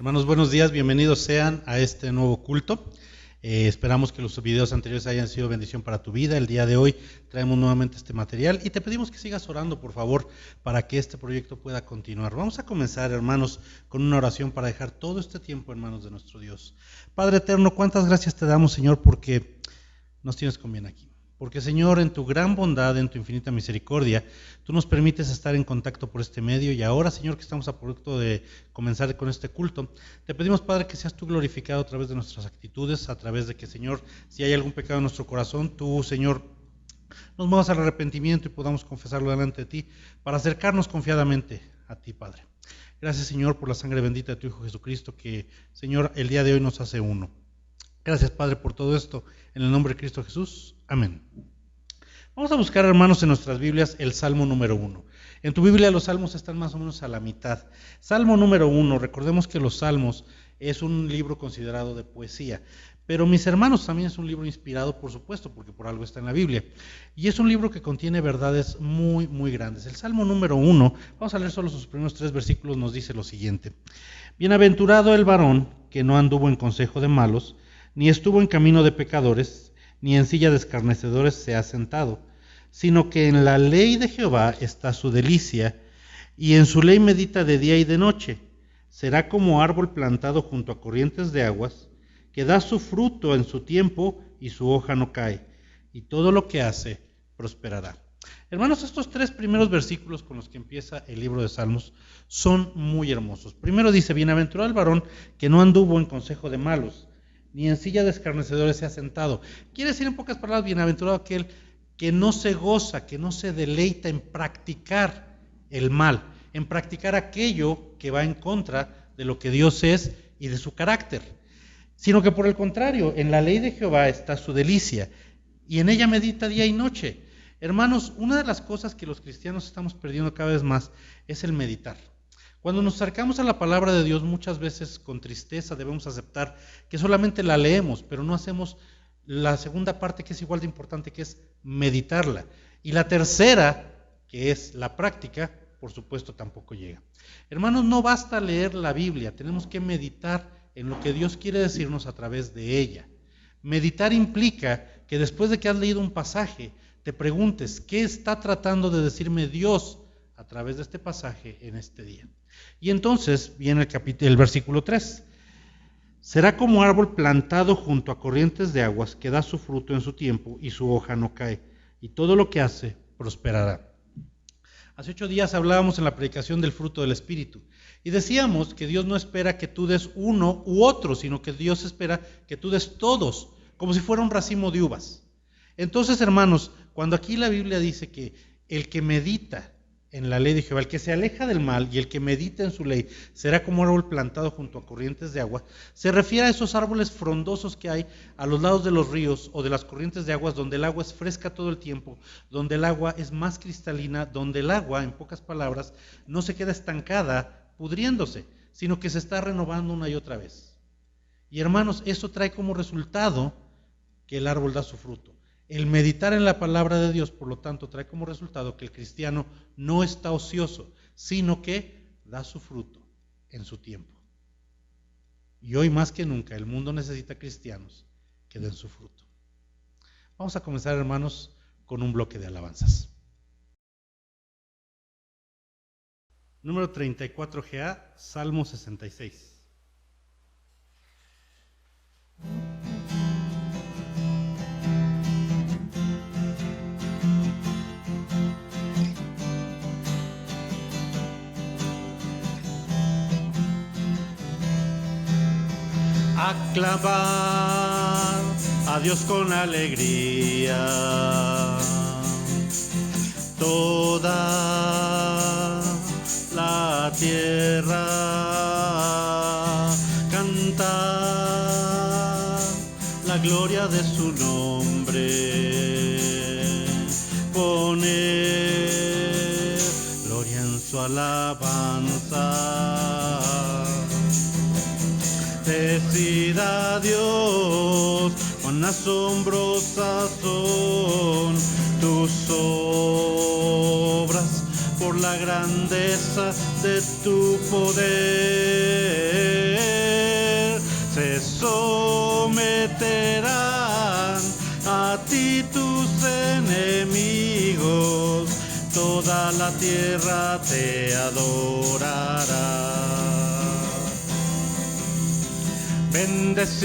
Hermanos, buenos días, bienvenidos sean a este nuevo culto. Esperamos que los videos anteriores hayan sido bendición para tu vida. El día de hoy traemos nuevamente este material y te pedimos que sigas orando, por favor, para que este proyecto pueda continuar. Vamos a comenzar, hermanos, con una oración para dejar todo este tiempo en manos de nuestro Dios. Padre eterno, cuántas gracias te damos, Señor, porque nos tienes con bien aquí. Porque, Señor, en tu gran bondad, en tu infinita misericordia, tú nos permites estar en contacto por este medio. Y ahora, Señor, que estamos a punto de comenzar con este culto, te pedimos, Padre, que seas tú glorificado a través de nuestras actitudes, a través de que, Señor, si hay algún pecado en nuestro corazón, tú, Señor, nos muevas al arrepentimiento y podamos confesarlo delante de ti, para acercarnos confiadamente a ti, Padre. Gracias, Señor, por la sangre bendita de tu Hijo Jesucristo, que, Señor, el día de hoy nos hace uno. Gracias, Padre, por todo esto, en el nombre de Cristo Jesús. Amén. Vamos a buscar, hermanos, en nuestras Biblias el Salmo número 1. En tu Biblia los salmos están más o menos a la mitad. Salmo número 1, recordemos que los salmos es un libro considerado de poesía, pero mis hermanos, también es un libro inspirado, por supuesto, porque por algo está en la Biblia. Y es un libro que contiene verdades muy, muy grandes. El Salmo número 1, vamos a leer solo sus primeros 3 versículos, nos dice lo siguiente. Bienaventurado el varón que no anduvo en consejo de malos, ni estuvo en camino de pecadores, ni en silla de escarnecedores se ha sentado, sino que en la ley de Jehová está su delicia, y en su ley medita de día y de noche. Será como árbol plantado junto a corrientes de aguas, que da su fruto en su tiempo, y su hoja no cae, y todo lo que hace prosperará. Hermanos, estos 3 primeros versículos con los que empieza el libro de Salmos son muy hermosos. Primero dice, bienaventurado el varón que no anduvo en consejo de malos, ni en silla de escarnecedores se ha sentado. Quiere decir en pocas palabras, bienaventurado aquel que no se goza, que no se deleita en practicar el mal, en practicar aquello que va en contra de lo que Dios es y de su carácter, sino que por el contrario, en la ley de Jehová está su delicia, y en ella medita día y noche. Hermanos, una de las cosas que los cristianos estamos perdiendo cada vez más es el meditar. Cuando nos acercamos a la palabra de Dios, muchas veces con tristeza debemos aceptar que solamente la leemos, pero no hacemos la segunda parte, que es igual de importante, que es meditarla. Y la tercera, que es la práctica, por supuesto tampoco llega. Hermanos, no basta leer la Biblia, tenemos que meditar en lo que Dios quiere decirnos a través de ella. Meditar implica que después de que has leído un pasaje, te preguntes, ¿qué está tratando de decirme Dios a través de este pasaje en este día? Y entonces viene el versículo 3. Será como árbol plantado junto a corrientes de aguas, que da su fruto en su tiempo y su hoja no cae, y todo lo que hace prosperará. Hace 8 días hablábamos en la predicación del fruto del Espíritu y decíamos que Dios no espera que tú des uno u otro, sino que Dios espera que tú des todos, como si fuera un racimo de uvas. Entonces, hermanos, cuando aquí la Biblia dice que el que medita en la ley de Jehová, el que se aleja del mal y el que medita en su ley, será como árbol plantado junto a corrientes de agua, se refiere a esos árboles frondosos que hay a los lados de los ríos o de las corrientes de aguas, donde el agua es fresca todo el tiempo, donde el agua es más cristalina, donde el agua, en pocas palabras, no se queda estancada, pudriéndose, sino que se está renovando una y otra vez. Y hermanos, eso trae como resultado que el árbol da su fruto. El meditar en la palabra de Dios, por lo tanto, trae como resultado que el cristiano no está ocioso, sino que da su fruto en su tiempo. Y hoy más que nunca el mundo necesita cristianos que den su fruto. Vamos a comenzar, hermanos, con un bloque de alabanzas. Número 34GA, Salmo 66. Aclamar a Dios con alegría, toda la tierra, cantar la gloria de su nombre, poner gloria en su alabanza. Decida Dios, cuán asombrosas son tus obras, por la grandeza de tu poder. someterán, a ti tus enemigos, toda la tierra te adorará. Bendecid,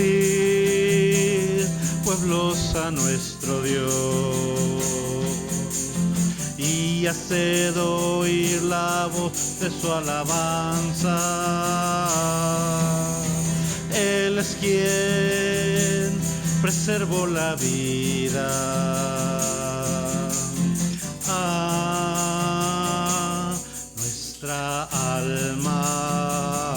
pueblos, a nuestro Dios, y haced oír la voz de su alabanza. Él es quien preservó la vida a nuestra alma.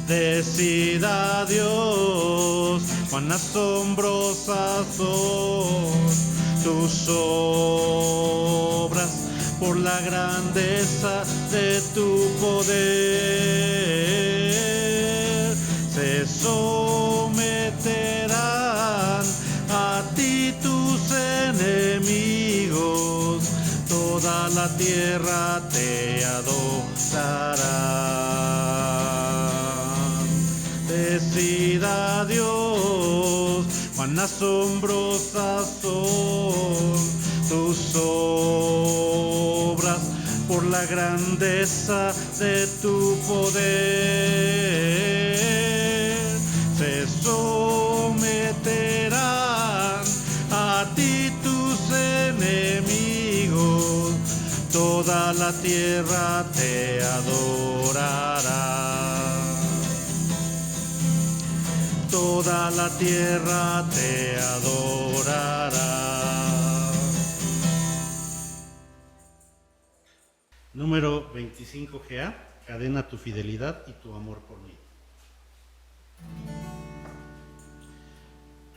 Decida Dios, cuán asombrosas son tus obras, por la grandeza de tu poder. Se someterán a ti tus enemigos, toda la tierra te adorará. Decida Dios, cuán asombrosas son tus obras, por la grandeza de tu poder. Se someterán a ti tus enemigos, toda la tierra te adorará. Toda la tierra te adorará. Número 25GA, cadena tu fidelidad y tu amor por mí.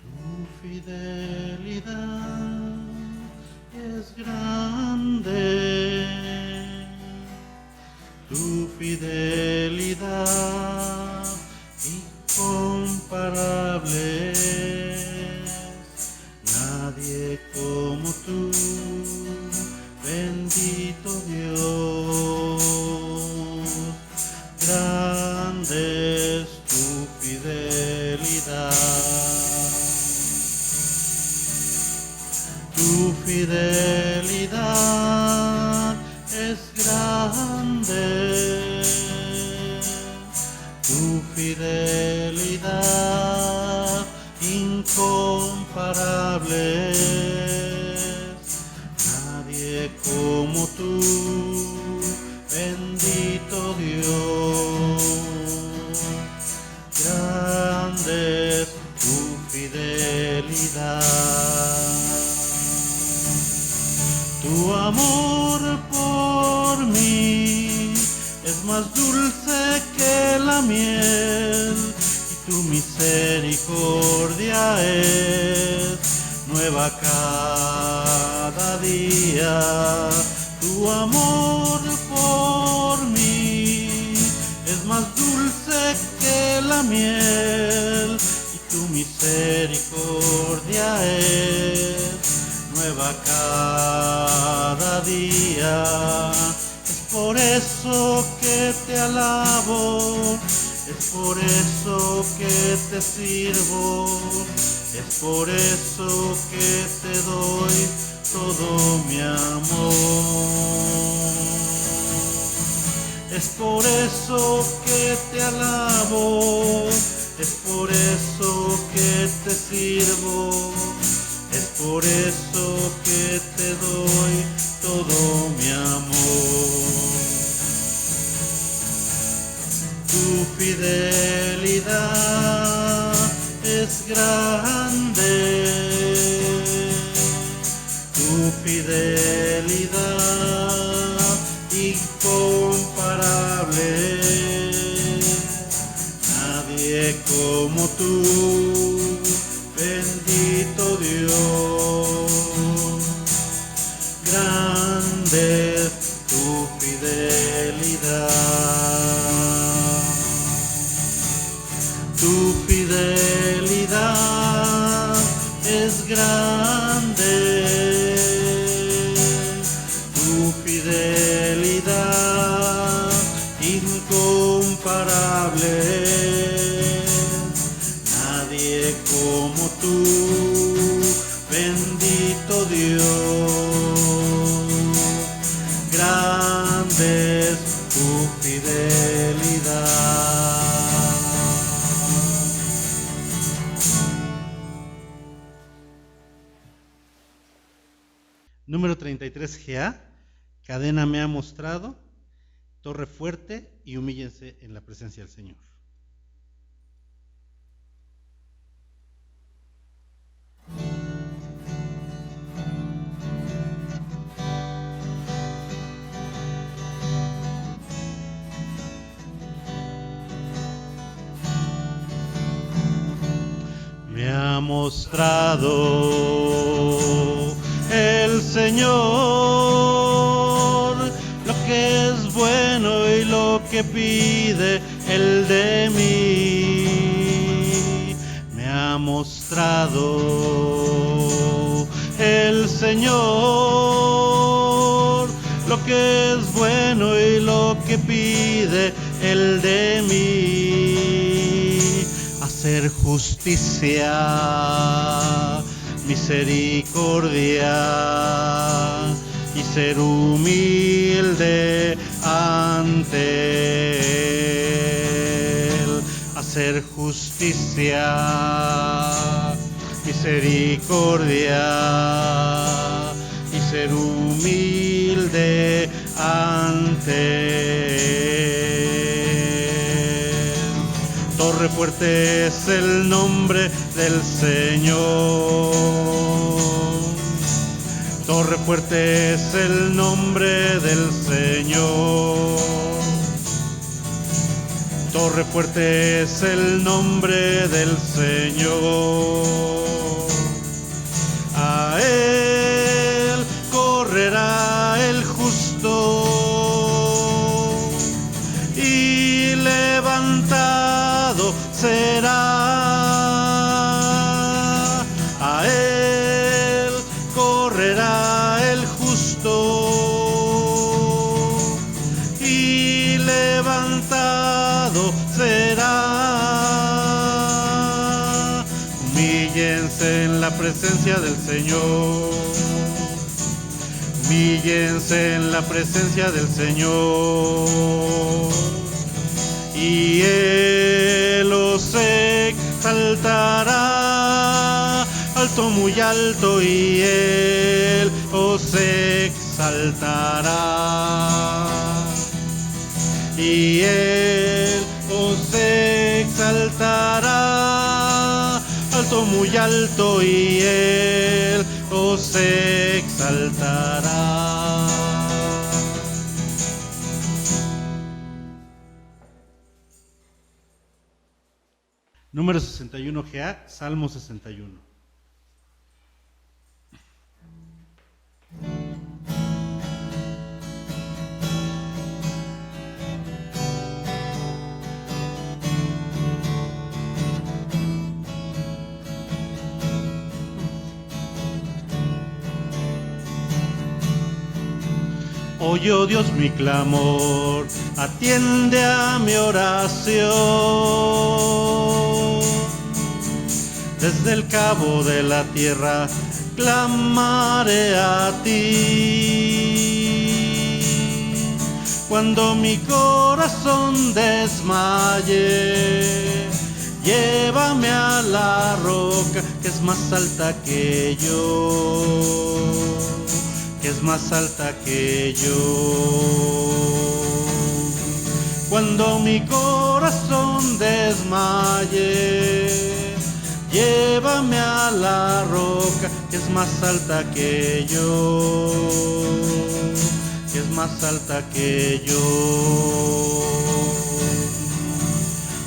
Tu fidelidad es grande, tu fidelidad incomparable, nadie como tú, bendito Dios. Grande es tu fidelidad, tu fidelidad es grande, tu fidelidad incomparable, nadie como tú, bendito Dios. Grande es tu fidelidad, tu amor por mí es más dulce que la miel, y tu misericordia es nueva cada día. Tu amor por mí es más dulce que la miel, y tu misericordia es nueva cada día. Es por eso que te alabo, es por eso que te sirvo, es por eso que te doy todo mi amor. Es por eso que te alabo, es por eso que te sirvo, es por eso que te doy todo mi amor. Tu fidelidad es grande, tu fidelidad incomparable, nadie como tú, bendito Dios. Grande es tu fidelidad, tu fidelidad es grande, tu fidelidad incomparable, grande es tu fidelidad. Número 33, GA. Cadena me ha mostrado, torre fuerte, y humíllense en la presencia del Señor. Me ha mostrado el Señor lo que es bueno y lo que pide Él de mí. Me ha mostrado el Señor lo que es bueno y lo que pide Él de mí. Hacer justicia, misericordia y ser humilde ante Él. Hacer justicia, misericordia y ser humilde ante Él. Torre fuerte es el nombre del Señor. Torre fuerte es el nombre del Señor. Torre fuerte es el nombre del Señor. A Él correrá el justo y levantado será. A Él correrá el justo y levantado será. Humíllense en la presencia del Señor. Humíllense en la presencia del Señor. Y Él os exaltará alto, muy alto, y Él os exaltará. Y Él os exaltará alto, muy alto, y Él os exaltará. Número 61, GA, Salmo 61. Oye, oh Dios, mi clamor, atiende a mi oración. Desde el cabo de la tierra clamaré a ti. Cuando mi corazón desmaye, llévame a la roca que es más alta que yo. Que es más alta que yo. Cuando mi corazón desmaye, llévame a la roca que es más alta que yo. Que es más alta que yo.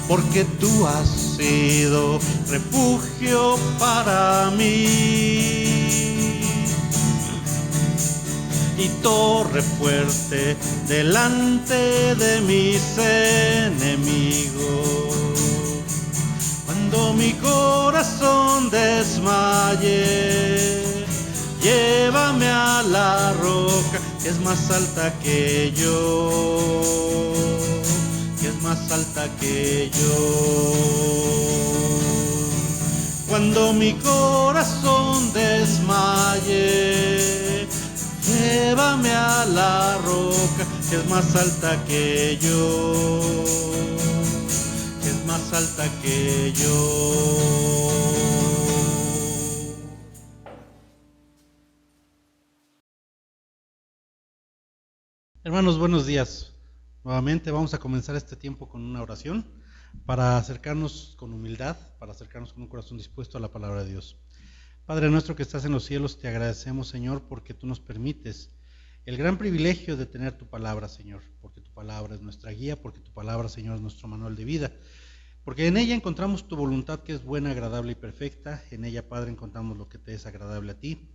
Porque tú has sido refugio para mí y torre fuerte delante de mis enemigos. Cuando mi corazón desmaye, llévame a la roca que es más alta que yo. Que es más alta que yo. cuando mi corazón desmaye. Llévame a la roca que es más alta que yo, que es más alta que yo. Hermanos, buenos días. Nuevamente vamos a comenzar este tiempo con una oración para acercarnos con humildad, para acercarnos con un corazón dispuesto a la palabra de Dios. Padre nuestro que estás en los cielos, te agradecemos, Señor, porque tú nos permites el gran privilegio de tener tu palabra, Señor, porque tu palabra es nuestra guía, porque tu palabra, Señor, es nuestro manual de vida, porque en ella encontramos tu voluntad que es buena, agradable y perfecta. En ella, Padre, encontramos lo que te es agradable a ti.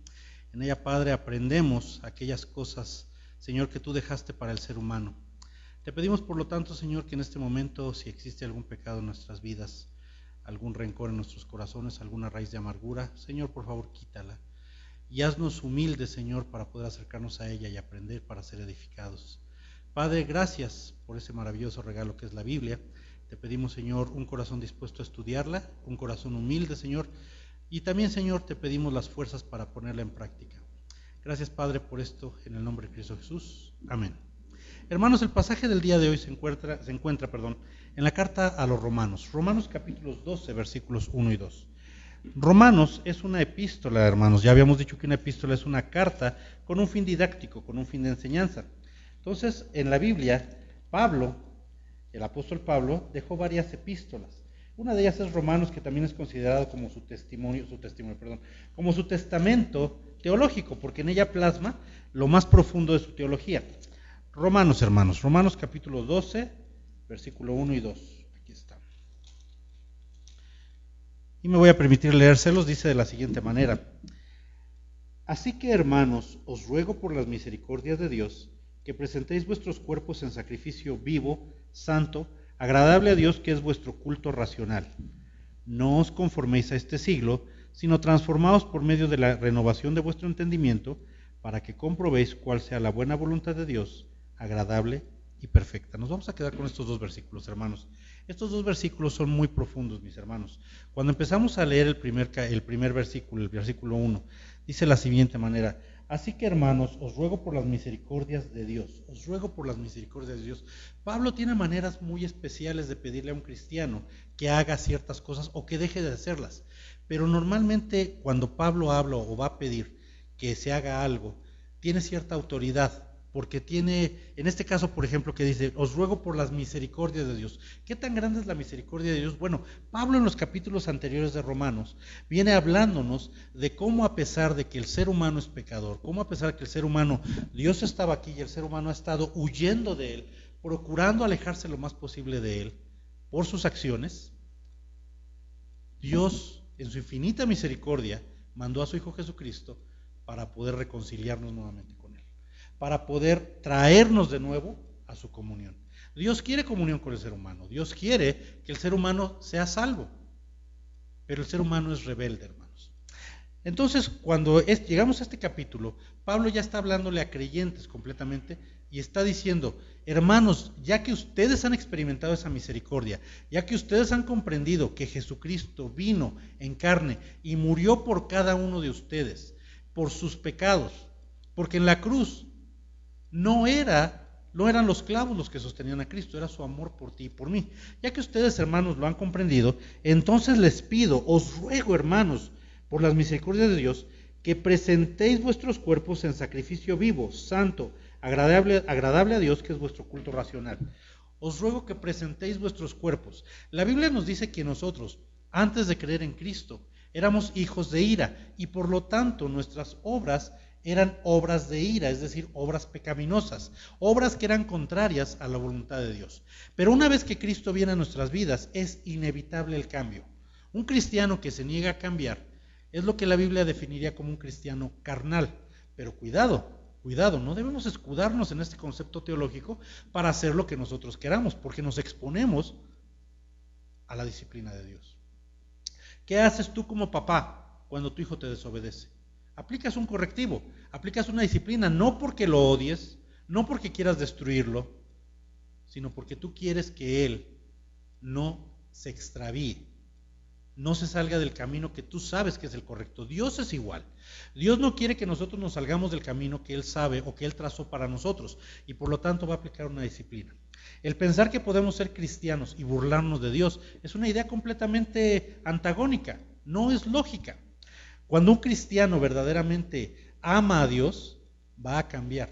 En ella, Padre, aprendemos aquellas cosas, Señor, que tú dejaste para el ser humano. Te pedimos, por lo tanto, Señor, que en este momento, si existe algún pecado en nuestras vidas, algún rencor en nuestros corazones, alguna raíz de amargura, Señor, por favor, quítala. Y haznos humildes, Señor, para poder acercarnos a ella y aprender para ser edificados. Padre, gracias por ese maravilloso regalo que es la Biblia. Te pedimos, Señor, un corazón dispuesto a estudiarla, un corazón humilde, Señor, y también, Señor, te pedimos las fuerzas para ponerla en práctica. Gracias, Padre, por esto, en el nombre de Cristo Jesús. Amén. Hermanos, el pasaje del día de hoy se encuentra en la carta a los Romanos. Romanos capítulos 12, versículos 1 y 2. Romanos es una epístola, hermanos. Ya habíamos dicho que una epístola es una carta con un fin didáctico, con un fin de enseñanza. Entonces, en la Biblia, Pablo, el apóstol Pablo, dejó varias epístolas. Una de ellas es Romanos, que también es considerado como su testamento teológico, porque en ella plasma lo más profundo de su teología. Romanos, hermanos, Romanos capítulo 12, versículo 1 y 2. Aquí está. Y me voy a permitir leérselos, dice de la siguiente manera: Así que, hermanos, os ruego por las misericordias de Dios, que presentéis vuestros cuerpos en sacrificio vivo, santo, agradable a Dios, que es vuestro culto racional. No os conforméis a este siglo, sino transformaos por medio de la renovación de vuestro entendimiento, para que comprobéis cuál sea la buena voluntad de Dios, agradable y perfecta. Nos vamos a quedar con estos dos versículos, hermanos. Estos dos versículos son muy profundos, mis hermanos. Cuando empezamos a leer el primer versículo, el versículo 1, dice de la siguiente manera: Así que, hermanos, os ruego por las misericordias de Dios. Os ruego por las misericordias de Dios. Pablo tiene maneras muy especiales de pedirle a un cristiano que haga ciertas cosas o que deje de hacerlas. Pero normalmente cuando Pablo habla o va a pedir que se haga algo, tiene cierta autoridad, porque tiene, en este caso, por ejemplo, que dice: os ruego por las misericordias de Dios. ¿Qué tan grande es la misericordia de Dios? Bueno, Pablo en los capítulos anteriores de Romanos viene hablándonos de cómo, a pesar de que el ser humano es pecador, cómo a pesar de que el ser humano, Dios estaba aquí y el ser humano ha estado huyendo de él, procurando alejarse lo más posible de él por sus acciones, Dios, en su infinita misericordia, mandó a su Hijo Jesucristo para poder reconciliarnos nuevamente con Él, para poder traernos de nuevo a su comunión. Dios quiere comunión con el ser humano, Dios quiere que el ser humano sea salvo, pero el ser humano es rebelde, hermanos. Entonces, cuando llegamos a este capítulo, Pablo ya está hablándole a creyentes completamente y está diciendo: hermanos, ya que ustedes han experimentado esa misericordia, ya que ustedes han comprendido que Jesucristo vino en carne y murió por cada uno de ustedes, por sus pecados, porque en la cruz no eran los clavos los que sostenían a Cristo, era su amor por ti y por mí. Ya que ustedes, hermanos, lo han comprendido, entonces les pido, os ruego, hermanos, por las misericordias de Dios, que presentéis vuestros cuerpos en sacrificio vivo, santo, agradable a Dios, que es vuestro culto racional. Os ruego que presentéis vuestros cuerpos. La Biblia nos dice que nosotros, antes de creer en Cristo, éramos hijos de ira, y por lo tanto nuestras obras eran obras de ira, es decir, obras pecaminosas, obras que eran contrarias a la voluntad de Dios. Pero una vez que Cristo viene a nuestras vidas, es inevitable el cambio. Un cristiano que se niega a cambiar es lo que la Biblia definiría como un cristiano carnal. Pero cuidado, no debemos escudarnos en este concepto teológico para hacer lo que nosotros queramos, porque nos exponemos a la disciplina de Dios. ¿Qué haces tú como papá cuando tu hijo te desobedece? Aplicas un correctivo, aplicas una disciplina, no porque lo odies, no porque quieras destruirlo, sino porque tú quieres que él no se extravíe. no se salga del camino que tú sabes que es el correcto. Dios es igual. Dios no quiere que nosotros nos salgamos del camino que Él sabe o que Él trazó para nosotros, y por lo tanto va a aplicar una disciplina. El pensar que podemos ser cristianos y burlarnos de Dios es una idea completamente antagónica, no es lógica. Cuando un cristiano verdaderamente ama a Dios, va a cambiar.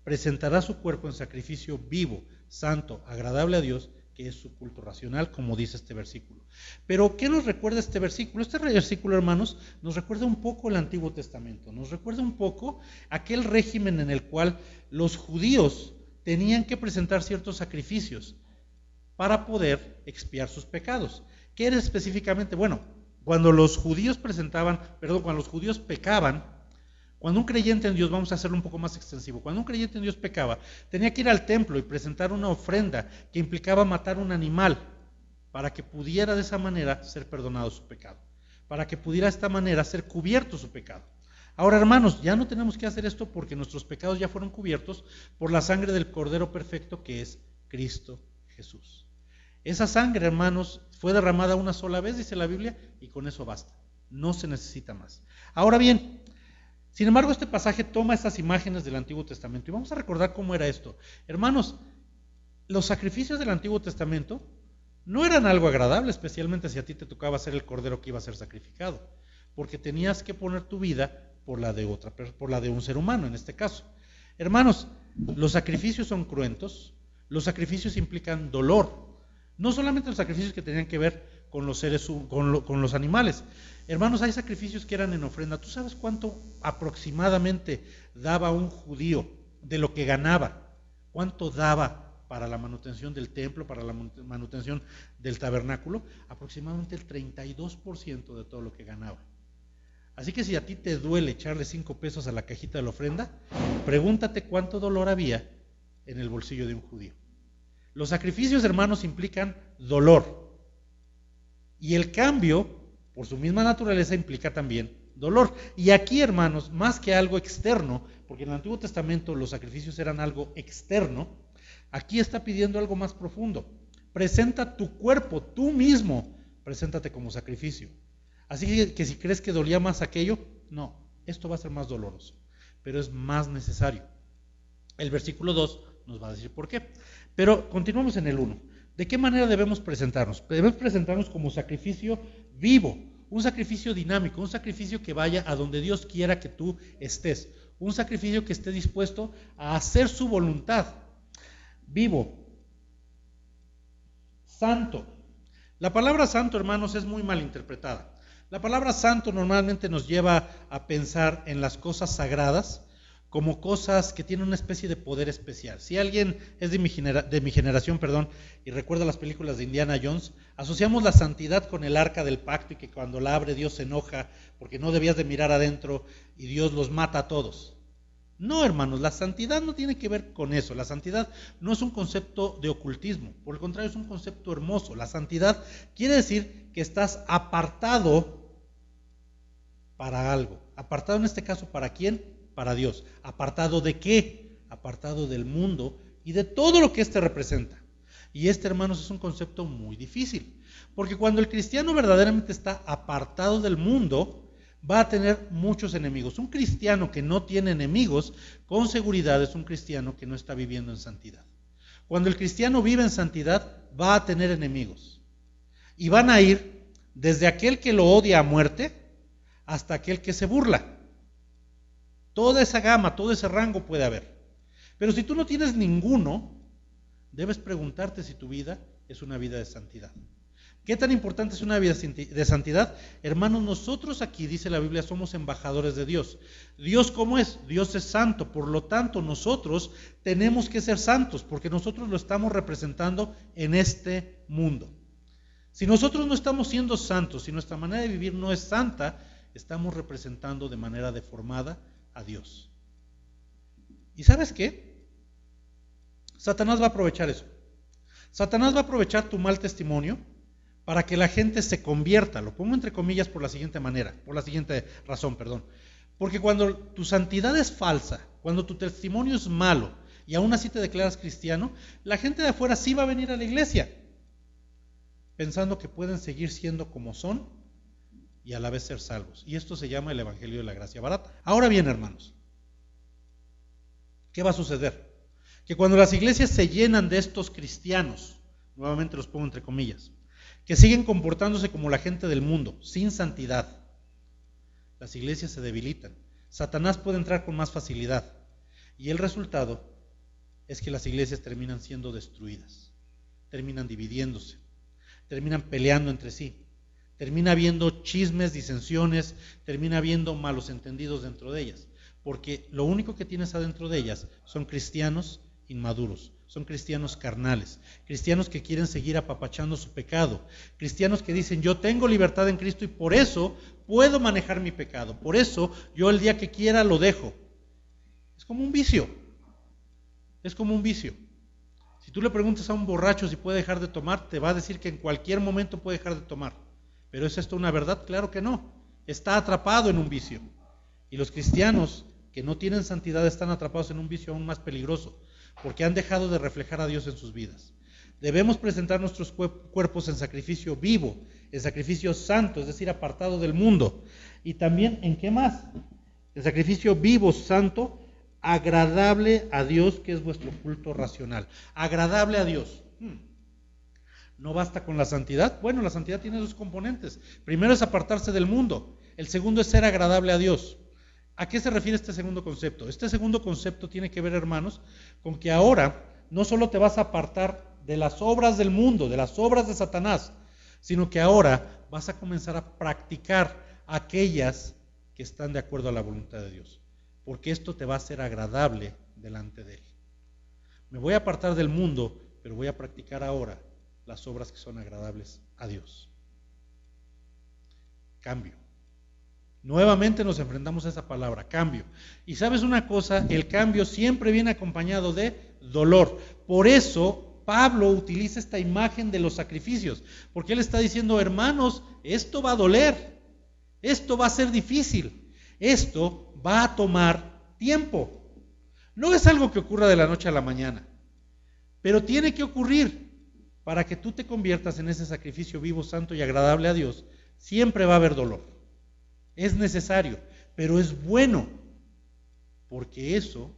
Presentará su cuerpo en sacrificio vivo, santo, agradable a Dios, que es su culto racional, como dice este versículo. Pero, ¿qué nos recuerda este versículo? Este versículo, hermanos, nos recuerda un poco el Antiguo Testamento, nos recuerda un poco aquel régimen en el cual los judíos tenían que presentar ciertos sacrificios para poder expiar sus pecados. ¿Qué era específicamente? Bueno, cuando los judíos pecaban, cuando un creyente en Dios, vamos a hacerlo un poco más extensivo, cuando un creyente en Dios pecaba, tenía que ir al templo y presentar una ofrenda que implicaba matar un animal para que pudiera de esa manera ser perdonado su pecado, para que pudiera de esta manera ser cubierto su pecado. Ahora, hermanos, ya no tenemos que hacer esto porque nuestros pecados ya fueron cubiertos por la sangre del Cordero Perfecto, que es Cristo Jesús. Esa sangre, hermanos, fue derramada una sola vez, dice la Biblia, y con eso basta, no se necesita más. Ahora bien, sin embargo, este pasaje toma estas imágenes del Antiguo Testamento y vamos a recordar cómo era esto. Hermanos, los sacrificios del Antiguo Testamento no eran algo agradable, especialmente si a ti te tocaba ser el cordero que iba a ser sacrificado, porque tenías que poner tu vida por la de un ser humano en este caso. Hermanos, los sacrificios son cruentos, los sacrificios implican dolor, no solamente los sacrificios que tenían que ver con los con los animales. Hermanos, hay sacrificios que eran en ofrenda. ¿Tú sabes cuánto aproximadamente daba un judío de lo que ganaba? ¿Cuánto daba para la manutención del templo, para la manutención del tabernáculo? Aproximadamente el 32% de todo lo que ganaba. Así que si a ti te duele echarle 5 pesos a la cajita de la ofrenda, pregúntate cuánto dolor había en el bolsillo de un judío. Los sacrificios, hermanos, implican dolor. Y el cambio, por su misma naturaleza, implica también dolor. Y aquí, hermanos, más que algo externo, porque en el Antiguo Testamento los sacrificios eran algo externo, aquí está pidiendo algo más profundo. Presenta tu cuerpo, tú mismo, preséntate como sacrificio. Así que si crees que dolía más aquello, no, esto va a ser más doloroso, pero es más necesario. El versículo 2 nos va a decir por qué. Pero continuamos en el 1. ¿De qué manera debemos presentarnos? Debemos presentarnos como sacrificio vivo, un sacrificio dinámico, un sacrificio que vaya a donde Dios quiera que tú estés, un sacrificio que esté dispuesto a hacer su voluntad. Vivo, santo. La palabra santo, hermanos, es muy mal interpretada. La palabra santo normalmente nos lleva a pensar en las cosas sagradas como cosas que tienen una especie de poder especial. Si alguien es de mi generación, y recuerda las películas de Indiana Jones, asociamos la santidad con el arca del pacto y que cuando la abre Dios se enoja porque no debías de mirar adentro y Dios los mata a todos. No, hermanos, la santidad no tiene que ver con eso. La santidad no es un concepto de ocultismo, por el contrario es un concepto hermoso. La santidad quiere decir que estás apartado para algo. Apartado en este caso, ¿para quién? Para Dios. ¿Apartado de qué? Apartado del mundo y de todo lo que éste representa. Y hermanos, es un concepto muy difícil, porque cuando el cristiano verdaderamente está apartado del mundo, va a tener muchos enemigos. Un cristiano que no tiene enemigos, con seguridad es un cristiano que no está viviendo en santidad. Cuando el cristiano vive en santidad, va a tener enemigos. Y van a ir desde aquel que lo odia a muerte hasta aquel que se burla. Toda esa gama, todo ese rango puede haber. Pero si tú no tienes ninguno, debes preguntarte si tu vida es una vida de santidad. ¿Qué tan importante es una vida de santidad? Hermanos, nosotros aquí, dice la Biblia, somos embajadores de Dios. ¿Dios cómo es? Dios es santo, por lo tanto nosotros tenemos que ser santos, porque nosotros lo estamos representando en este mundo. Si nosotros no estamos siendo santos, si nuestra manera de vivir no es santa, estamos representando de manera deformada a Dios. ¿Y sabes qué? Satanás va a aprovechar eso. Satanás va a aprovechar tu mal testimonio para que la gente se convierta. Lo pongo entre comillas por la siguiente razón. Porque cuando tu santidad es falsa, cuando tu testimonio es malo y aún así te declaras cristiano, la gente de afuera sí va a venir a la iglesia, pensando que pueden seguir siendo como son y a la vez ser salvos. Y esto se llama el Evangelio de la Gracia Barata. Ahora bien, hermanos, ¿qué va a suceder? Que cuando las iglesias se llenan de estos cristianos, nuevamente los pongo entre comillas, que siguen comportándose como la gente del mundo, sin santidad, las iglesias se debilitan. Satanás puede entrar con más facilidad y el resultado es que las iglesias terminan siendo destruidas, terminan dividiéndose, terminan peleando entre sí, termina habiendo chismes, disensiones, termina habiendo malos entendidos dentro de ellas, porque lo único que tienes adentro de ellas son cristianos inmaduros, son cristianos carnales, cristianos que quieren seguir apapachando su pecado, cristianos que dicen yo tengo libertad en Cristo y por eso puedo manejar mi pecado, por eso yo el día que quiera lo dejo. Es como un vicio, es como un vicio. Si tú le preguntas a un borracho si puede dejar de tomar, te va a decir que en cualquier momento puede dejar de tomar. ¿Pero es esto una verdad? Claro que no. Está atrapado en un vicio. Y los cristianos que no tienen santidad están atrapados en un vicio aún más peligroso, porque han dejado de reflejar a Dios en sus vidas. Debemos presentar nuestros cuerpos en sacrificio vivo, en sacrificio santo, es decir, apartado del mundo. Y también, ¿en qué más? En sacrificio vivo, santo, agradable a Dios, que es vuestro culto racional. Agradable a Dios. ¿No basta con la santidad? Bueno, la santidad tiene dos componentes. Primero es apartarse del mundo. El segundo es ser agradable a Dios. ¿A qué se refiere este segundo concepto? Este segundo concepto tiene que ver, hermanos, con que ahora no solo te vas a apartar de las obras del mundo, de las obras de Satanás, sino que ahora vas a comenzar a practicar aquellas que están de acuerdo a la voluntad de Dios, porque esto te va a ser agradable delante de Él. Me voy a apartar del mundo, pero voy a practicar ahora las obras que son agradables a Dios. Cambio. Nuevamente nos enfrentamos a esa palabra, cambio. Y sabes una cosa, el cambio siempre viene acompañado de dolor. Por eso Pablo utiliza esta imagen de los sacrificios, porque él está diciendo, hermanos, esto va a doler, esto va a ser difícil, esto va a tomar tiempo. No es algo que ocurra de la noche a la mañana, pero tiene que ocurrir para que tú te conviertas en ese sacrificio vivo, santo y agradable a Dios. Siempre va a haber dolor. Es necesario, pero es bueno, porque eso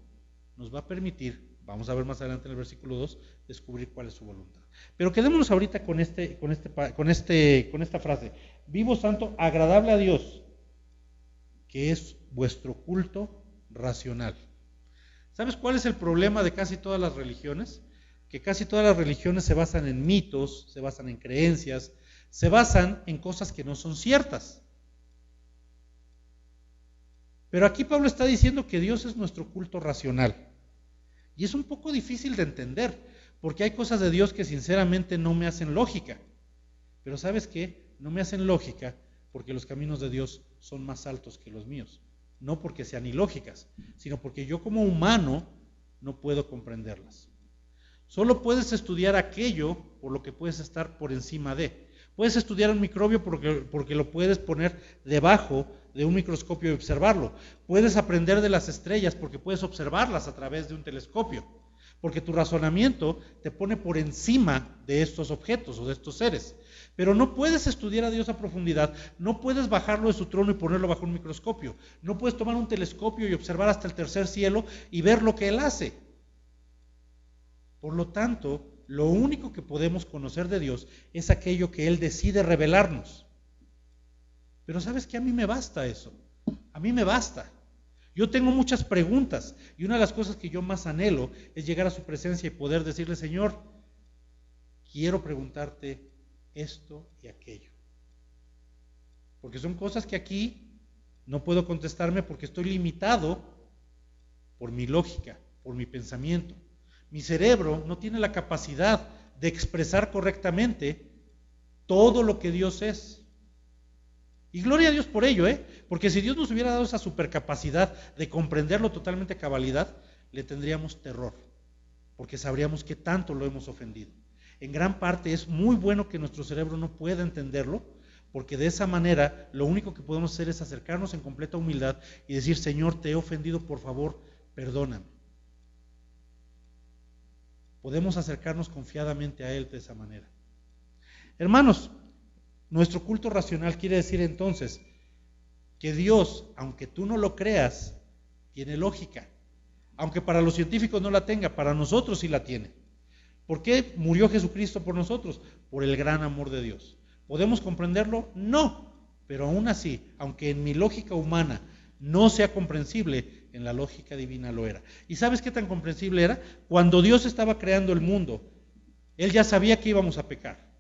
nos va a permitir, vamos a ver más adelante en el versículo 2, descubrir cuál es su voluntad. Pero quedémonos ahorita con esta frase, vivo, santo, agradable a Dios, que es vuestro culto racional. ¿Sabes cuál es el problema de casi todas las religiones? Que casi todas las religiones se basan en mitos, se basan en creencias, se basan en cosas que no son ciertas. Pero aquí Pablo está diciendo que Dios es nuestro culto racional. Y es un poco difícil de entender, porque hay cosas de Dios que sinceramente no me hacen lógica. Pero ¿sabes qué? No me hacen lógica porque los caminos de Dios son más altos que los míos. No porque sean ilógicas, sino porque yo como humano no puedo comprenderlas. Solo puedes estudiar aquello por lo que puedes estar por encima de. Puedes estudiar un microbio porque lo puedes poner debajo de un microscopio y observarlo. Puedes aprender de las estrellas porque puedes observarlas a través de un telescopio. Porque tu razonamiento te pone por encima de estos objetos o de estos seres. Pero no puedes estudiar a Dios a profundidad, no puedes bajarlo de su trono y ponerlo bajo un microscopio. No puedes tomar un telescopio y observar hasta el tercer cielo y ver lo que Él hace. Por lo tanto, lo único que podemos conocer de Dios es aquello que Él decide revelarnos. Pero ¿sabes qué? A mí me basta eso. A mí me basta. Yo tengo muchas preguntas y una de las cosas que yo más anhelo es llegar a su presencia y poder decirle, Señor, quiero preguntarte esto y aquello. Porque son cosas que aquí no puedo contestarme porque estoy limitado por mi lógica, por mi pensamiento. Mi cerebro no tiene la capacidad de expresar correctamente todo lo que Dios es. Y gloria a Dios por ello, porque si Dios nos hubiera dado esa supercapacidad de comprenderlo totalmente a cabalidad, le tendríamos terror, porque sabríamos que tanto lo hemos ofendido. En gran parte es muy bueno que nuestro cerebro no pueda entenderlo, porque de esa manera lo único que podemos hacer es acercarnos en completa humildad y decir, Señor, te he ofendido, por favor, perdóname. Podemos acercarnos confiadamente a Él de esa manera. Hermanos, Nuestro culto racional quiere decir entonces que Dios, aunque tú no lo creas, tiene lógica. Aunque para los científicos no la tenga, para nosotros sí la tiene. ¿Por qué murió Jesucristo por nosotros? Por el gran amor de Dios. ¿Podemos comprenderlo? No. Pero aún así, aunque en mi lógica humana no sea comprensible, en la lógica divina lo era. ¿Y sabes qué tan comprensible era? Cuando Dios estaba creando el mundo, Él ya sabía que íbamos a pecar.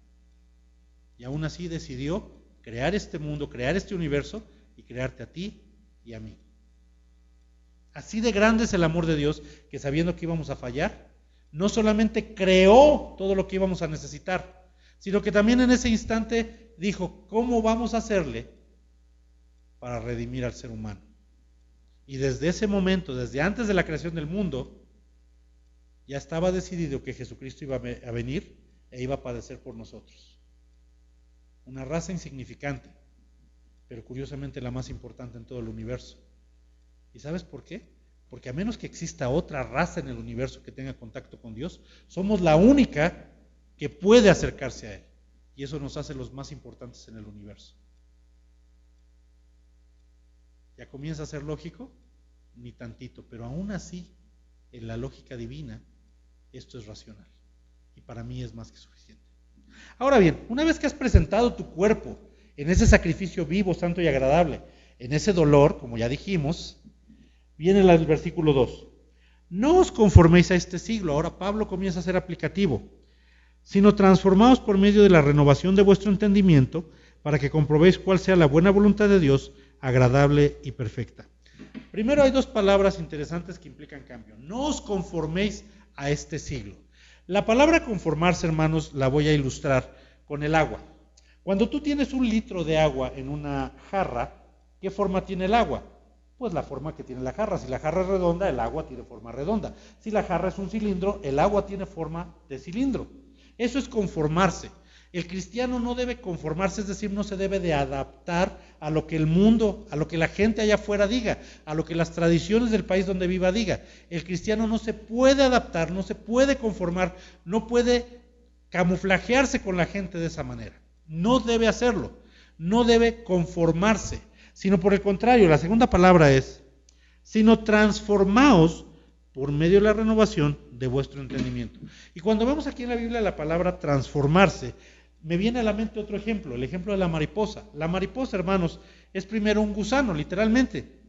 Y aún así decidió crear este mundo, crear este universo y crearte a ti y a mí. Así de grande es el amor de Dios que, sabiendo que íbamos a fallar, no solamente creó todo lo que íbamos a necesitar, sino que también en ese instante dijo, ¿cómo vamos a hacerle para redimir al ser humano? Y desde ese momento, desde antes de la creación del mundo, ya estaba decidido que Jesucristo iba a venir e iba a padecer por nosotros. Una raza insignificante, pero curiosamente la más importante en todo el universo. ¿Y sabes por qué? Porque a menos que exista otra raza en el universo que tenga contacto con Dios, somos la única que puede acercarse a Él. Y eso nos hace los más importantes en el universo. ¿Ya comienza a ser lógico? Ni tantito, pero aún así, en la lógica divina, esto es racional. Y para mí es más que suficiente. Ahora bien, una vez que has presentado tu cuerpo en ese sacrificio vivo, santo y agradable, en ese dolor, como ya dijimos, viene el versículo 2. No os conforméis a este siglo. Ahora Pablo comienza a ser aplicativo. Sino transformaos por medio de la renovación de vuestro entendimiento, para que comprobéis cuál sea la buena voluntad de Dios, agradable y perfecta. Primero hay dos palabras interesantes que implican cambio. No os conforméis a este siglo. La palabra conformarse, hermanos, la voy a ilustrar con el agua. Cuando tú tienes 1 litro de agua en una jarra, ¿qué forma tiene el agua? Pues la forma que tiene la jarra. Si la jarra es redonda, el agua tiene forma redonda. Si la jarra es un cilindro, el agua tiene forma de cilindro. Eso es conformarse. El cristiano no debe conformarse, es decir, no se debe de adaptar a lo que el mundo, a lo que la gente allá afuera diga, a lo que las tradiciones del país donde viva diga. El cristiano no se puede adaptar, no se puede conformar, no puede camuflajearse con la gente de esa manera. No debe hacerlo, no debe conformarse, sino por el contrario, la segunda palabra es, sino transformaos por medio de la renovación de vuestro entendimiento. Y cuando vemos aquí en la Biblia la palabra transformarse, me viene a la mente otro ejemplo, el ejemplo de la mariposa. La mariposa, hermanos, es primero un gusano, literalmente.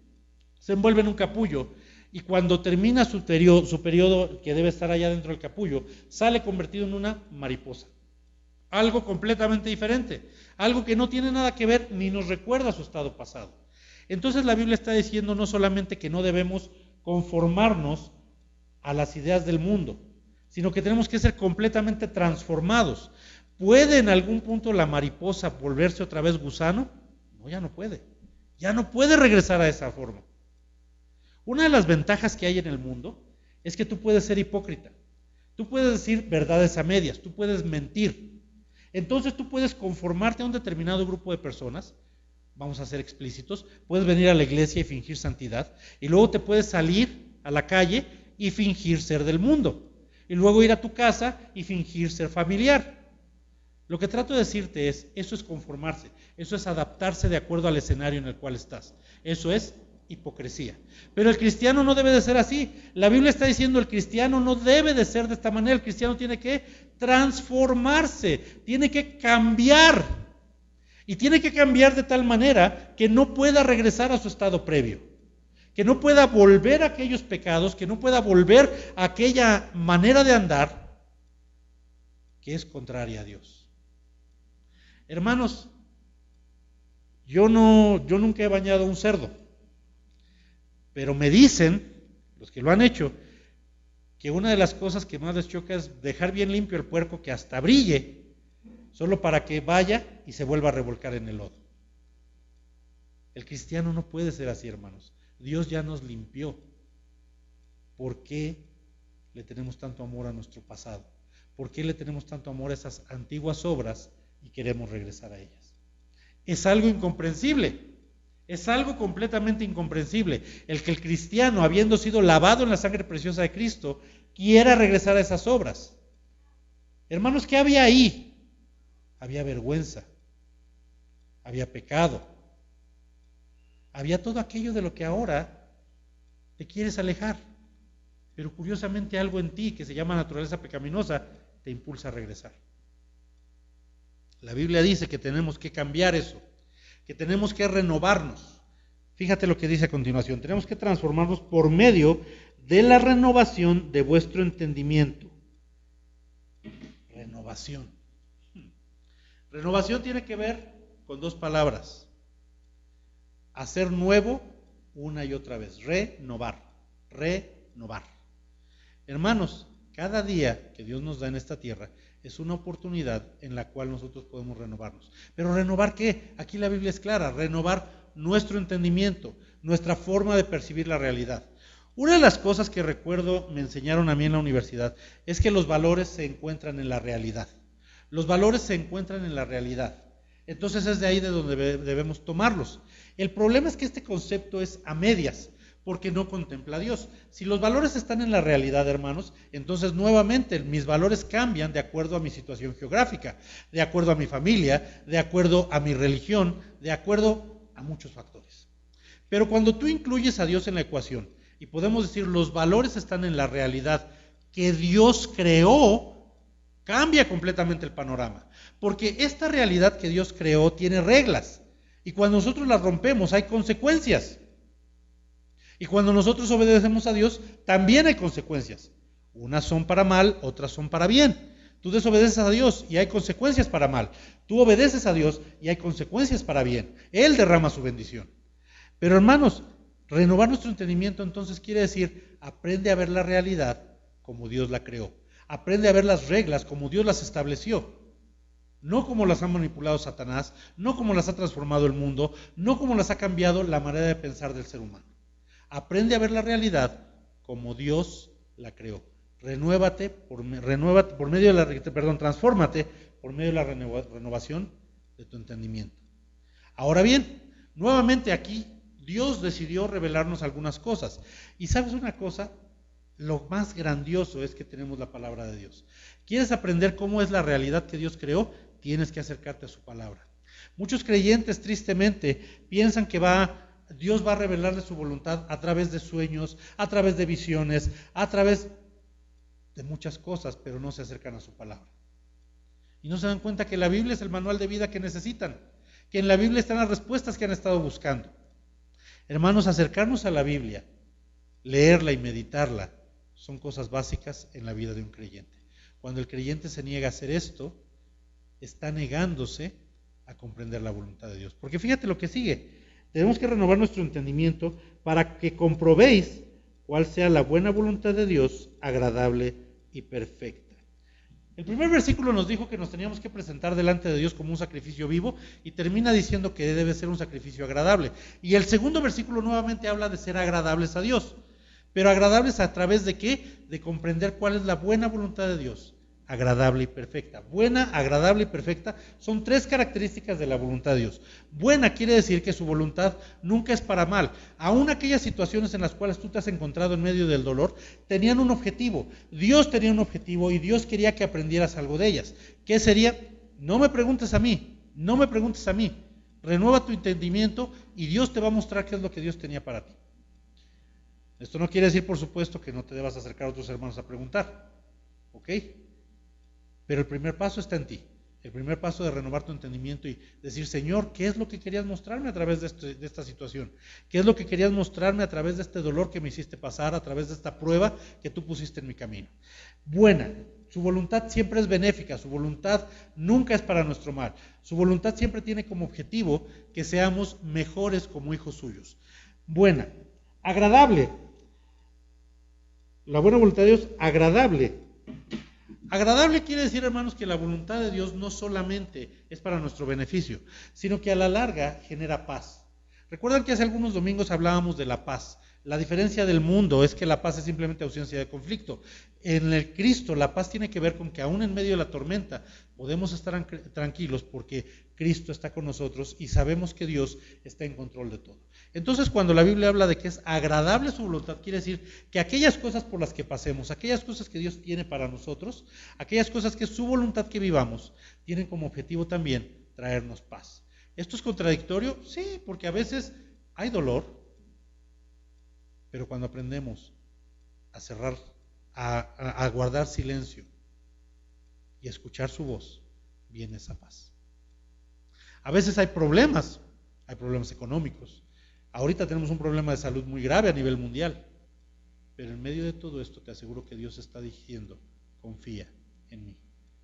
Se envuelve en un capullo y cuando termina su periodo que debe estar allá dentro del capullo, sale convertido en una mariposa. Algo completamente diferente, algo que no tiene nada que ver ni nos recuerda a su estado pasado. Entonces la Biblia está diciendo no solamente que no debemos conformarnos a las ideas del mundo, sino que tenemos que ser completamente transformados. ¿Puede en algún punto la mariposa volverse otra vez gusano? No, ya no puede. Ya no puede regresar a esa forma. Una de las ventajas que hay en el mundo es que tú puedes ser hipócrita. Tú puedes decir verdades a medias, tú puedes mentir. Entonces tú puedes conformarte a un determinado grupo de personas, vamos a ser explícitos, puedes venir a la iglesia y fingir santidad, y luego te puedes salir a la calle y fingir ser del mundo, y luego ir a tu casa y fingir ser familiar. Lo que trato de decirte es, eso es conformarse, eso es adaptarse de acuerdo al escenario en el cual estás, eso es hipocresía. Pero el cristiano no debe de ser así. La Biblia está diciendo el cristiano no debe de ser de esta manera, el cristiano tiene que transformarse, tiene que cambiar. Y tiene que cambiar de tal manera que no pueda regresar a su estado previo, que no pueda volver a aquellos pecados, que no pueda volver a aquella manera de andar que es contraria a Dios. Hermanos, yo nunca he bañado a un cerdo, pero me dicen, los que lo han hecho, que una de las cosas que más les choca es dejar bien limpio el puerco, que hasta brille, solo para que vaya y se vuelva a revolcar en el lodo. El cristiano no puede ser así, hermanos. Dios ya nos limpió. ¿Por qué le tenemos tanto amor a nuestro pasado? ¿Por qué le tenemos tanto amor a esas antiguas obras y queremos regresar a ellas? Es algo incomprensible. Es algo completamente incomprensible el que el cristiano, habiendo sido lavado en la sangre preciosa de Cristo, quiera regresar a esas obras. Hermanos, ¿qué había ahí? Había vergüenza, había pecado, había todo aquello de lo que ahora te quieres alejar, pero curiosamente algo en ti que se llama naturaleza pecaminosa te impulsa a regresar. La Biblia dice que tenemos que cambiar eso, que tenemos que renovarnos. Fíjate lo que dice a continuación: tenemos que transformarnos por medio de la renovación de vuestro entendimiento. Renovación. Renovación tiene que ver con dos palabras: hacer nuevo una y otra vez. Renovar. Hermanos, cada día que Dios nos da en esta tierra es una oportunidad en la cual nosotros podemos renovarnos. ¿Pero renovar qué? Aquí la Biblia es clara: renovar nuestro entendimiento, nuestra forma de percibir la realidad. Una de las cosas que recuerdo me enseñaron a mí en la universidad es que los valores se encuentran en la realidad. Los valores se encuentran en la realidad. Entonces es de ahí de donde debemos tomarlos. El problema es que este concepto es a medias, porque no contempla a Dios. Si los valores están en la realidad, hermanos, entonces nuevamente mis valores cambian de acuerdo a mi situación geográfica, de acuerdo a mi familia, de acuerdo a mi religión, de acuerdo a muchos factores. Pero cuando tú incluyes a Dios en la ecuación, y podemos decir los valores están en la realidad que Dios creó, cambia completamente el panorama. Porque esta realidad que Dios creó tiene reglas, y cuando nosotros las rompemos hay consecuencias. Y cuando nosotros obedecemos a Dios, también hay consecuencias. Unas son para mal, otras son para bien. Tú desobedeces a Dios y hay consecuencias para mal. Tú obedeces a Dios y hay consecuencias para bien. Él derrama su bendición. Pero hermanos, renovar nuestro entendimiento entonces quiere decir, aprende a ver la realidad como Dios la creó. Aprende a ver las reglas como Dios las estableció. No como las ha manipulado Satanás, no como las ha transformado el mundo, no como las ha cambiado la manera de pensar del ser humano. Aprende a ver la realidad como Dios la creó. Transfórmate por medio de la renovación de tu entendimiento. Ahora bien, nuevamente aquí Dios decidió revelarnos algunas cosas. Y ¿sabes una cosa? Lo más grandioso es que tenemos la palabra de Dios. ¿Quieres aprender cómo es la realidad que Dios creó? Tienes que acercarte a su palabra. Muchos creyentes tristemente piensan que Dios va a revelarle su voluntad a través de sueños, a través de visiones, a través de muchas cosas, pero no se acercan a su palabra. Y no se dan cuenta que la Biblia es el manual de vida que necesitan, que en la Biblia están las respuestas que han estado buscando. Hermanos, acercarnos a la Biblia, leerla y meditarla, son cosas básicas en la vida de un creyente. Cuando el creyente se niega a hacer esto, está negándose a comprender la voluntad de Dios. Porque fíjate lo que sigue: tenemos que renovar nuestro entendimiento para que comprobéis cuál sea la buena voluntad de Dios, agradable y perfecta. El primer versículo nos dijo que nos teníamos que presentar delante de Dios como un sacrificio vivo y termina diciendo que debe ser un sacrificio agradable. Y el segundo versículo nuevamente habla de ser agradables a Dios. Pero agradables a través de ¿qué? De comprender cuál es la buena voluntad de Dios, agradable y perfecta. Buena, agradable y perfecta son tres características de la voluntad de Dios. Buena quiere decir que su voluntad nunca es para mal. Aún aquellas situaciones en las cuales tú te has encontrado en medio del dolor, tenían un objetivo. Dios tenía un objetivo y Dios quería que aprendieras algo de ellas. ¿Qué sería? No me preguntes a mí. Renueva tu entendimiento y Dios te va a mostrar qué es lo que Dios tenía para ti. Esto no quiere decir, por supuesto, que no te debas acercar a otros hermanos a preguntar. ¿Ok? Pero el primer paso está en ti. El primer paso de renovar tu entendimiento y decir: Señor, ¿qué es lo que querías mostrarme a través de esta situación? ¿Qué es lo que querías mostrarme a través de este dolor que me hiciste pasar, a través de esta prueba que tú pusiste en mi camino? Buena. Su voluntad siempre es benéfica, su voluntad nunca es para nuestro mal. Su voluntad siempre tiene como objetivo que seamos mejores como hijos suyos. Buena. Agradable. La buena voluntad de Dios, agradable. Agradable quiere decir, hermanos, que la voluntad de Dios no solamente es para nuestro beneficio, sino que a la larga genera paz. Recuerdan que hace algunos domingos hablábamos de la paz. La diferencia del mundo es que la paz es simplemente ausencia de conflicto. En el Cristo, la paz tiene que ver con que aún en medio de la tormenta podemos estar tranquilos porque Cristo está con nosotros y sabemos que Dios está en control de todo. Entonces, cuando la Biblia habla de que es agradable su voluntad, quiere decir que aquellas cosas por las que pasemos, aquellas cosas que Dios tiene para nosotros, aquellas cosas que es su voluntad que vivamos, tienen como objetivo también traernos paz. ¿Esto es contradictorio? Sí, porque a veces hay dolor, pero cuando aprendemos a cerrar, a guardar silencio y a escuchar su voz, viene esa paz. A veces hay problemas económicos. Ahorita tenemos un problema de salud muy grave a nivel mundial, pero en medio de todo esto te aseguro que Dios está diciendo, confía en mí,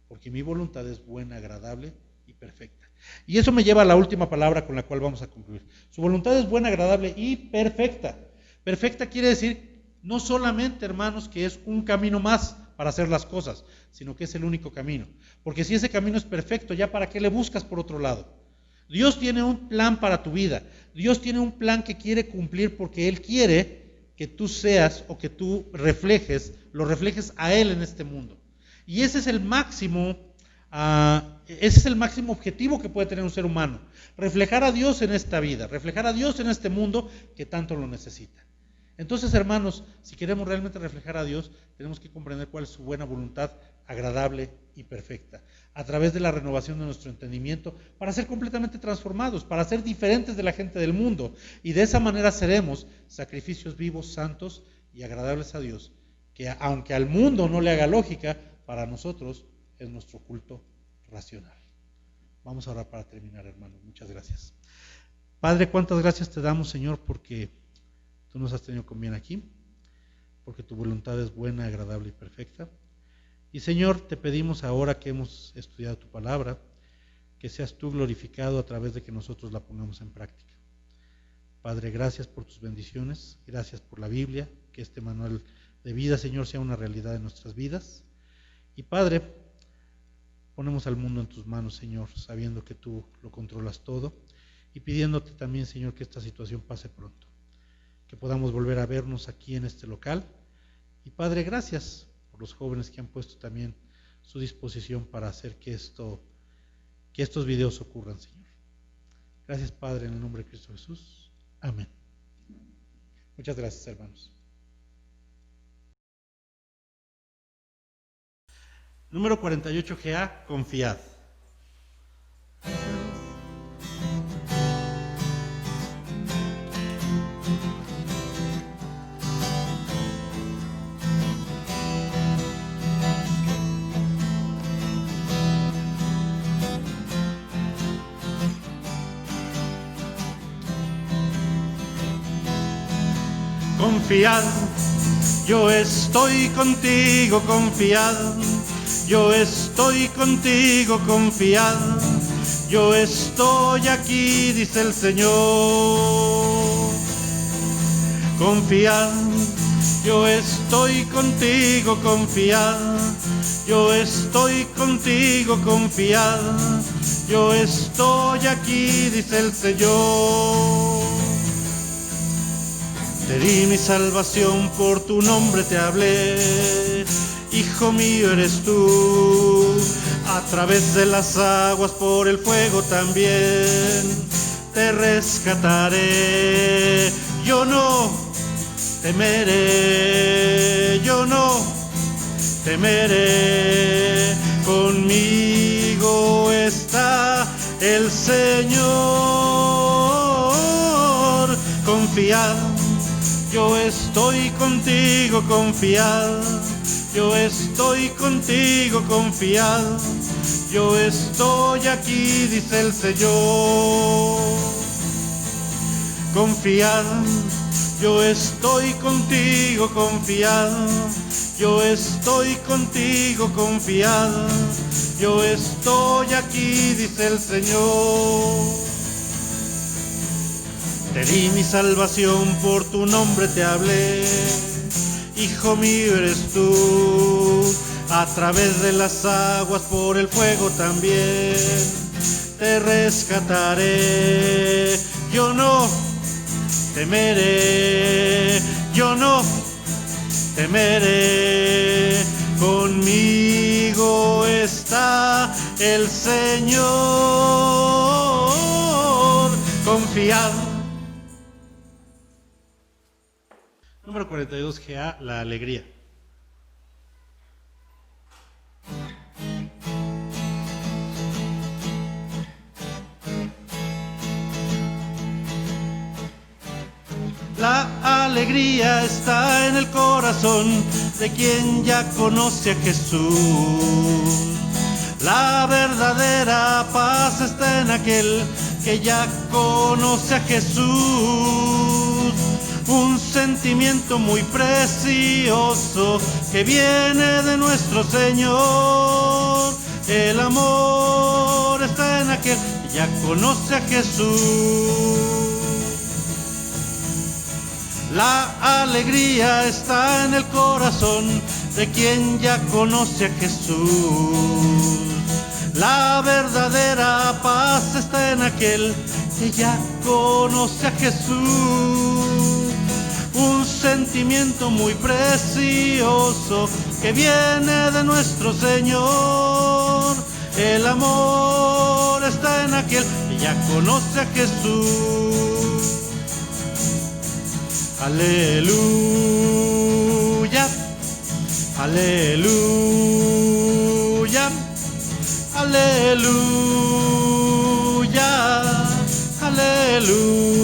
porque mi voluntad es buena, agradable y perfecta. Y eso me lleva a la última palabra con la cual vamos a concluir. Su voluntad es buena, agradable y perfecta. Perfecta quiere decir no solamente, hermanos, que es un camino más para hacer las cosas, sino que es el único camino. Porque si ese camino es perfecto, ¿ya para qué le buscas por otro lado? Dios tiene un plan para tu vida. Dios tiene un plan que quiere cumplir porque Él quiere que tú seas o que tú lo reflejes a Él en este mundo. Y ese es el máximo objetivo que puede tener un ser humano. Reflejar a Dios en esta vida, reflejar a Dios en este mundo que tanto lo necesita. Entonces, hermanos, si queremos realmente reflejar a Dios, tenemos que comprender cuál es su buena voluntad, agradable y perfecta, a través de la renovación de nuestro entendimiento, para ser completamente transformados, para ser diferentes de la gente del mundo, y de esa manera seremos sacrificios vivos, santos y agradables a Dios, que aunque al mundo no le haga lógica, para nosotros es nuestro culto racional. Vamos a orar para terminar, hermanos. Muchas gracias. Padre, cuántas gracias te damos, Señor, porque tú nos has tenido con bien aquí, porque tu voluntad es buena, agradable y perfecta. Y Señor, te pedimos ahora que hemos estudiado tu palabra, que seas tú glorificado a través de que nosotros la pongamos en práctica. Padre, gracias por tus bendiciones, gracias por la Biblia, que este manual de vida, Señor, sea una realidad en nuestras vidas. Y Padre, ponemos al mundo en tus manos, Señor, sabiendo que tú lo controlas todo y pidiéndote también, Señor, que esta situación pase pronto, que podamos volver a vernos aquí en este local. Y Padre, gracias por los jóvenes que han puesto también su disposición para hacer que estos videos ocurran, Señor. Gracias, Padre, en el nombre de Cristo Jesús. Amén. Muchas gracias, hermanos. Número 48GA, confiad. Confiad, yo estoy contigo, confiad. Yo estoy contigo, confiad. Yo estoy aquí, dice el Señor. Confiad, yo estoy contigo, confiad. Yo estoy contigo, confiad. Yo estoy aquí, dice el Señor. Te di mi salvación, por tu nombre te hablé. Hijo mío eres tú, a través de las aguas, por el fuego también te rescataré. Yo no temeré, yo no temeré. Conmigo está el Señor. Confiad, yo estoy contigo, confiad. Yo estoy contigo, confiad. Yo estoy aquí, dice el Señor. Confiad, yo estoy contigo, confiad. Yo estoy contigo, confiad. Yo estoy aquí, dice el Señor. Te di mi salvación, por tu nombre te hablé. Hijo mío eres tú, a través de las aguas, por el fuego también te rescataré. Yo no temeré, yo no temeré. Conmigo está el Señor. Confiad. Número 42GA, la alegría. alegría está en el corazón de quien ya conoce a Jesús. La verdadera paz está en aquel que ya conoce a Jesús. Un sentimiento muy precioso que viene de nuestro Señor. El amor está en aquel que ya conoce a Jesús. La alegría está en el corazón de quien ya conoce a Jesús. La verdadera paz está en aquel que ya conoce a Jesús. Un sentimiento muy precioso que viene de nuestro Señor. El amor está en aquel que ya conoce a Jesús. Aleluya, aleluya, aleluya, aleluya.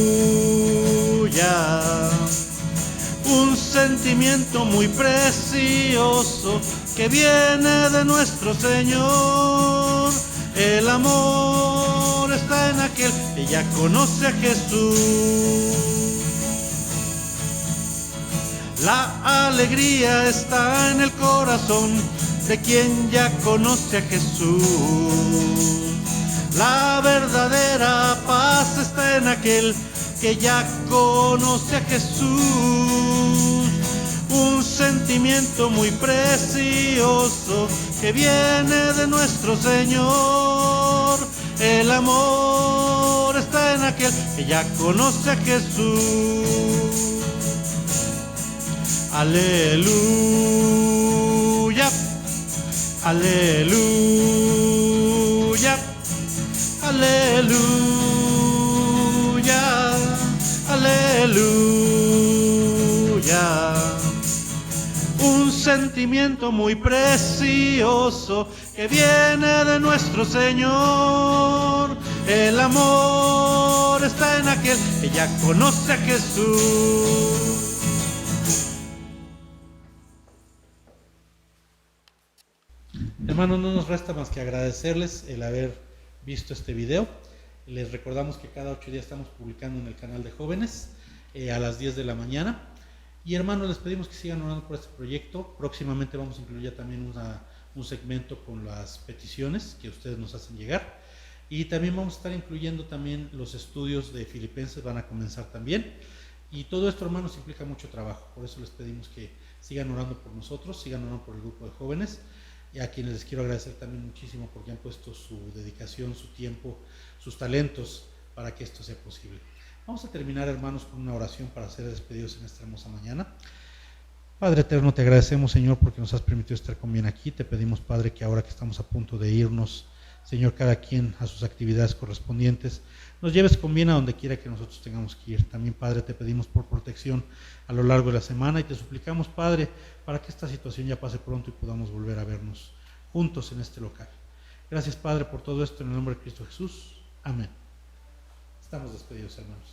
Un sentimiento muy precioso que viene de nuestro Señor. El amor está en aquel que ya conoce a Jesús. La alegría está en el corazón de quien ya conoce a Jesús. La verdadera paz está en aquel que ya conoce a Jesús. Un sentimiento muy precioso que viene de nuestro Señor. El amor está en aquel que ya conoce a Jesús. Aleluya, aleluya, aleluya, aleluya. Un sentimiento muy precioso que viene de nuestro Señor. El amor está en aquel que ya conoce a Jesús. Hermanos, no nos resta más que agradecerles el haber visto este video. Les recordamos que cada 8 días estamos publicando en el canal de jóvenes a las 10 de la mañana. Y hermanos, les pedimos que sigan orando por este proyecto. Próximamente vamos a incluir ya también un segmento con las peticiones que ustedes nos hacen llegar. Y también vamos a estar incluyendo también los estudios de Filipenses, van a comenzar también. Y todo esto, hermanos, implica mucho trabajo. Por eso les pedimos que sigan orando por nosotros, sigan orando por el grupo de jóvenes. Y a quienes les quiero agradecer también muchísimo porque han puesto su dedicación, su tiempo, sus talentos para que esto sea posible. Vamos a terminar, hermanos, con una oración para ser despedidos en esta hermosa mañana. Padre eterno, te agradecemos, Señor, porque nos has permitido estar con bien aquí. Te pedimos, Padre, que ahora que estamos a punto de irnos, Señor, cada quien a sus actividades correspondientes, nos lleves con bien a donde quiera que nosotros tengamos que ir. También, Padre, te pedimos por protección a lo largo de la semana y te suplicamos, Padre, para que esta situación ya pase pronto y podamos volver a vernos juntos en este local. Gracias, Padre, por todo esto en el nombre de Cristo Jesús. Amén. Estamos despedidos, hermanos.